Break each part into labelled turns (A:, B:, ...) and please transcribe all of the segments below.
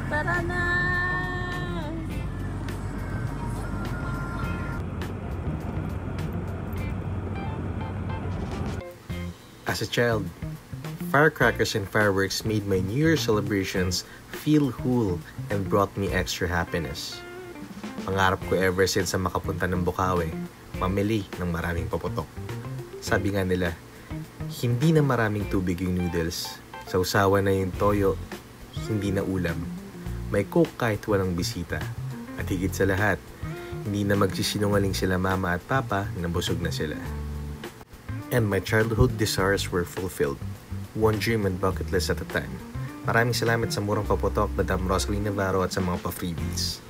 A: Tara na!
B: As a child, firecrackers and fireworks made my New Year celebrations feel whole and brought me extra happiness. Pangarap ko ever since na makapunta ng Bukawi, mamili ng maraming paputok. Sabi nga nila, hindi na maraming tubig yung noodles, sausawan na yung toyo, hindi na ulam. May coke kahit walang bisita. At higit sa lahat, hindi na magsisinungaling sila mama at papa na busog na sila. And my childhood desires were fulfilled. One dream and bucket list at a time. Maraming salamat sa murang paputok, Madam Rosalie Navarro at sa mga pa-freebies.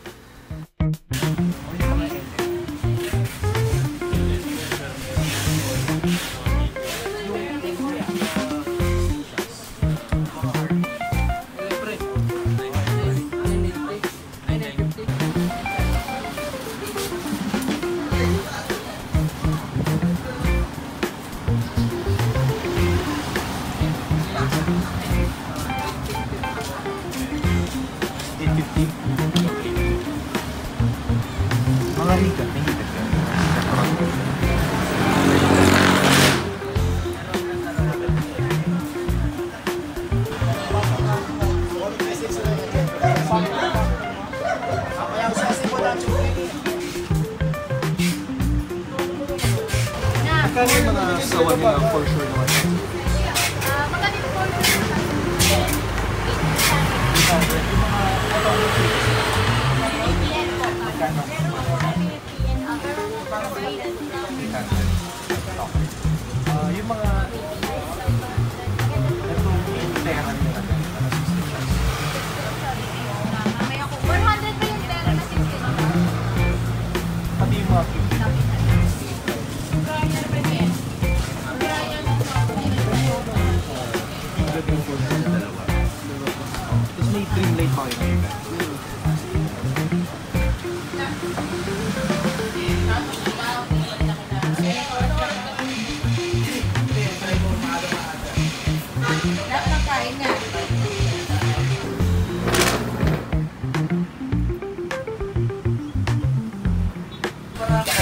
C: Mga higat, may higat ka. Magkano yung mga sawa nila for sure naman?
A: Magkano yung for sure?
C: Yung mga itong pera nila.
A: 100 pa yung pera na 60.
C: Pati yung mga tapos may dream light pa kayo.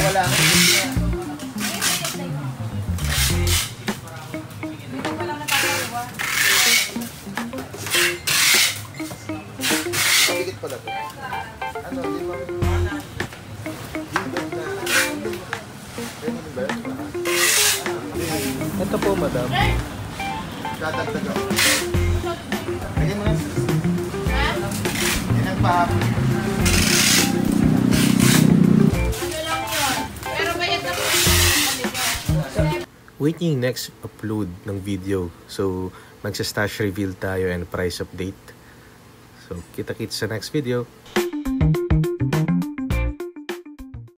C: Wala. Dikit pala to. Ano, di ba? Ito po, madam. Dadagdag ako. Lagyan mo na. Yan ang pahapon.
B: Wait yung next upload ng video. So, magsa-stash reveal tayo and price update. So, kita-kits sa next video.